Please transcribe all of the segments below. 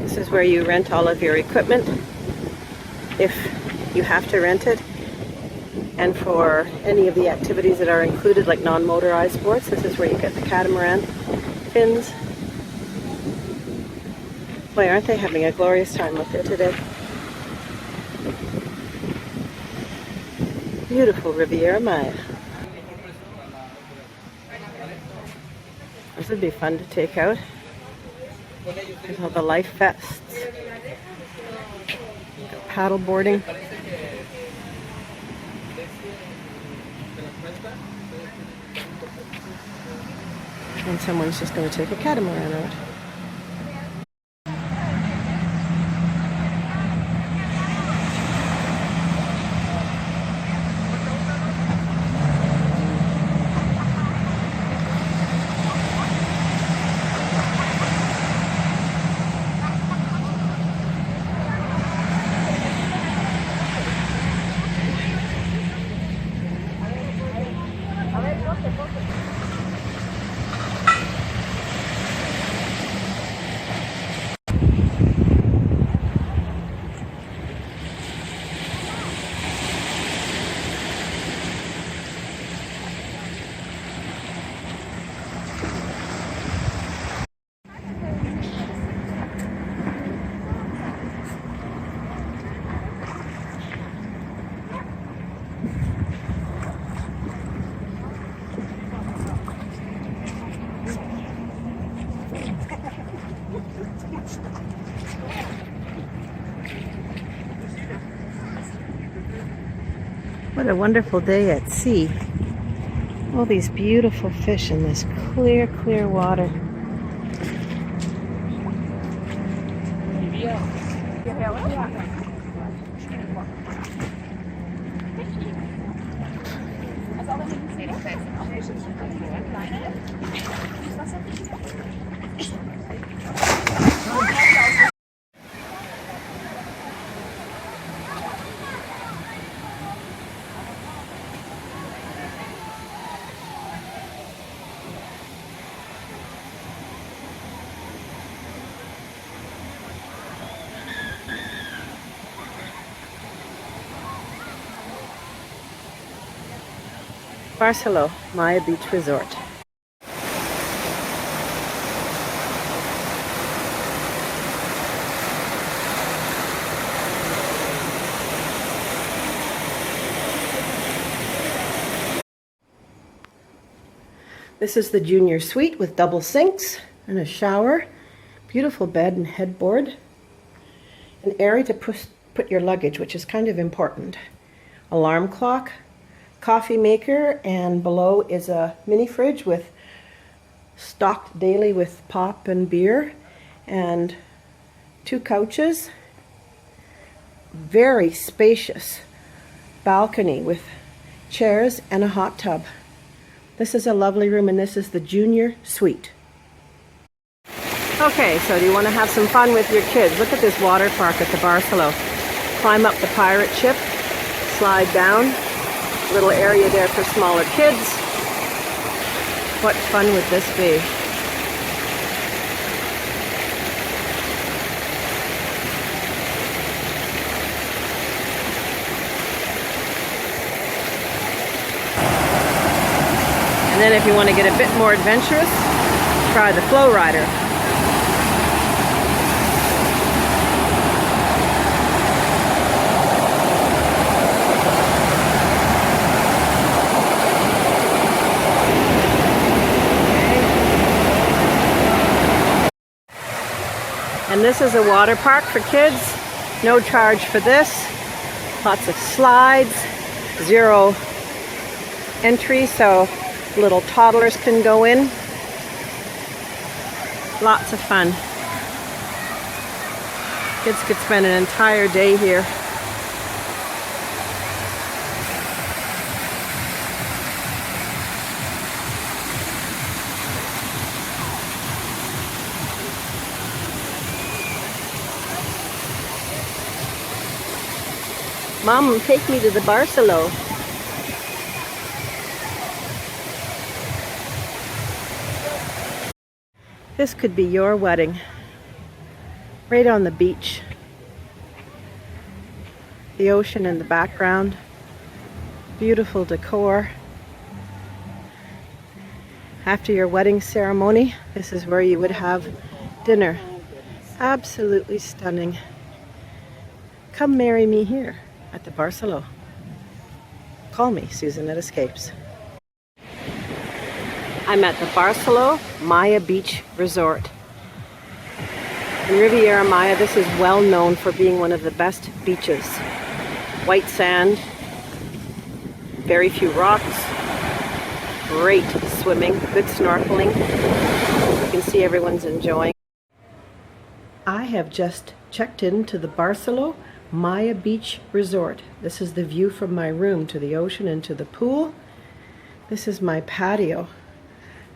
This is where you rent all of your equipment, if you have to rent it. And for any of the activities that are included, like non-motorized sports, this is where you get the catamaran fins. Boy, aren't they having a glorious time up there today. Beautiful Riviera Maya. This would be fun to take out. There's all the life vests. Paddle boarding. And someone's just going to take a catamaran out. What a wonderful day at sea. All these beautiful fish in this clear, clear water. Barcelo Maya Beach Resort. This is the junior suite with double sinks and a shower, beautiful bed and headboard, an area to put your luggage, which is kind of important, alarm clock, coffee maker, and below is a mini fridge with stocked daily with pop and beer, and 2 couches, very spacious balcony with chairs and a hot tub. This is a lovely room, and this is the junior suite. Okay, so do you want to have some fun with your kids? Look at this water park at the Barcelo. Climb up the pirate ship, slide down. Little area there for smaller kids. What fun would this be? And then if you want to get a bit more adventurous, try the flow rider. And this is a water park for kids. No charge for this. Lots of slides. 0 entry, so little toddlers can go in. Lots of fun. Kids could spend an entire day here. Mom, take me to the Barcelo. This could be your wedding. Right on the beach. The ocean in the background. Beautiful decor. After your wedding ceremony, this is where you would have dinner. Absolutely stunning. Come marry me here at the Barcelo. Call me, Susan at Escapes. I'm at the Barcelo Maya Beach Resort. In Riviera Maya, this is well known for being one of the best beaches. White sand, very few rocks, great swimming, good snorkeling. You can see everyone's enjoying. I have just checked into the Barcelo Maya Beach Resort. This is the view from my room to the ocean and to the pool. This is my patio.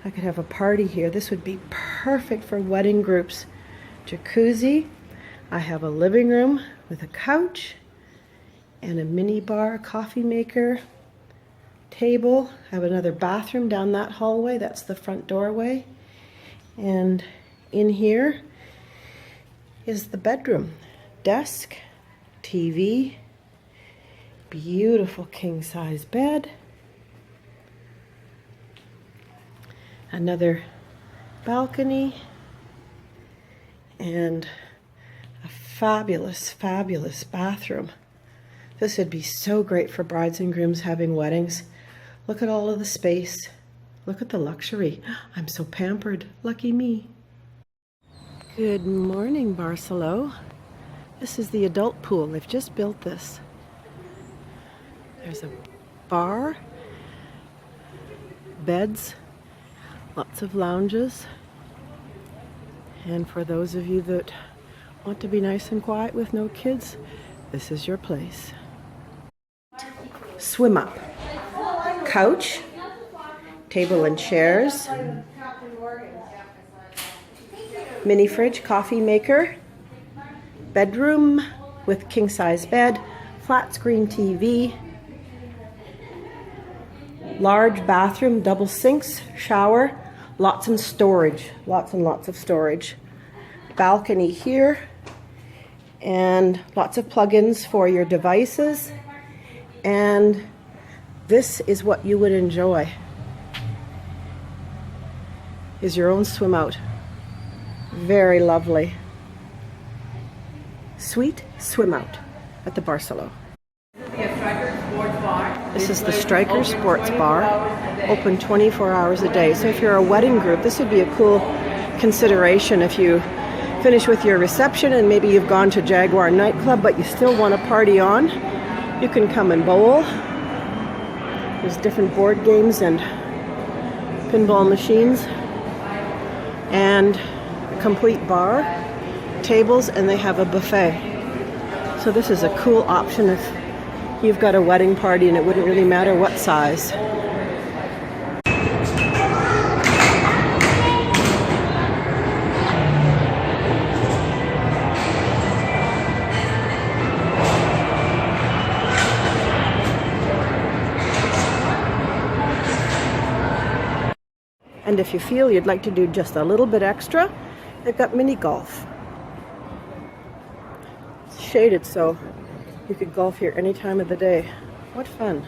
I could have a party here. This would be perfect for wedding groups. Jacuzzi. I have a living room with a couch and a mini bar, coffee maker, table. I have another bathroom down that hallway. That's the front doorway. And in here is the bedroom. Desk, TV, beautiful king-size bed. Another balcony and a fabulous, fabulous bathroom. This would be so great for brides and grooms having weddings. Look at all of the space. Look at the luxury. I'm so pampered. Lucky me. Good morning, Barcelo. This is the adult pool. They've just built this. There's a bar, beds, lots of lounges, and for those of you that want to be nice and quiet with no kids, this is your place. Swimup. Couch, table and chairs, mini fridge, coffee maker, bedroom with king-size bed, flat screen TV, large bathroom, double sinks, shower, lots of storage, lots and lots of storage. Balcony here, and lots of plugins for your devices. And this is what you would enjoy, is your own swim out. Very lovely. Sweet swim out at the Barcelo. This is the Striker Sports Bar, open 24 hours a day. So if you're a wedding group, this would be a cool consideration. If you finish with your reception and maybe you've gone to Jaguar nightclub but you still want to party on, you can come and bowl. There's different board games and pinball machines and a complete bar, tables, and they have a buffet. So this is a cool option if you've got a wedding party and it wouldn't really matter what size. And if you feel you'd like to do just a little bit extra, they've got mini golf. It's shaded, so you could golf here any time of the day. What fun.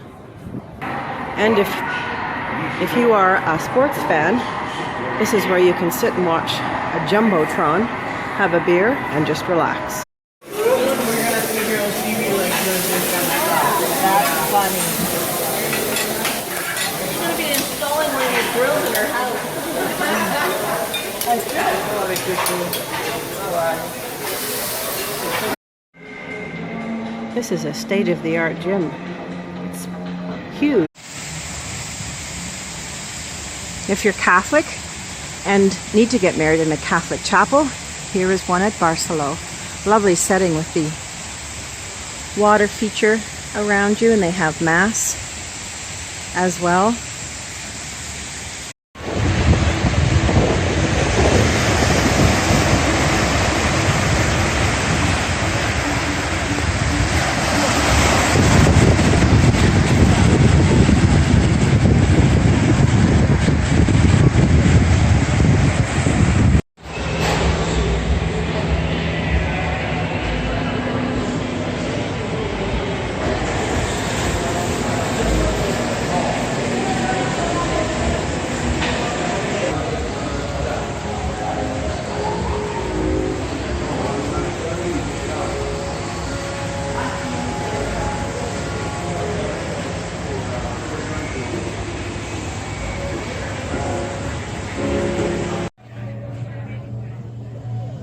And if you are a sports fan, this is where you can sit and watch a Jumbotron, have a beer, and just relax. That's funny. She's going to be installing one of these grills in her house. That's good. This is a state-of-the-art gym. It's huge. If you're Catholic and need to get married in a Catholic chapel, here is one at Barcelo. Lovely setting with the water feature around you, and they have Mass as well.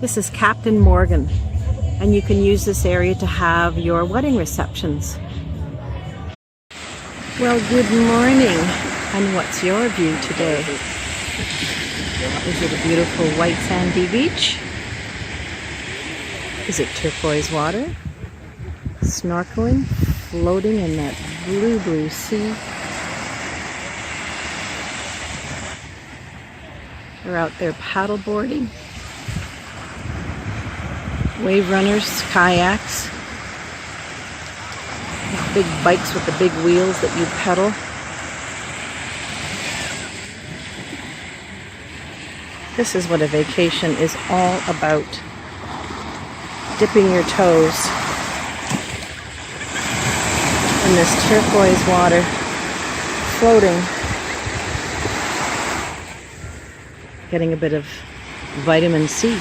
This is Captain Morgan, and you can use this area to have your wedding receptions. Well, good morning, and what's your view today? Is it a beautiful white sandy beach? Is it turquoise water? Snorkeling, floating in that blue, blue sea. We're out there paddleboarding. Wave runners, kayaks. Big bikes with the big wheels that you pedal. This is what a vacation is all about. Dipping your toes in this turquoise water, floating, getting a bit of vitamin C.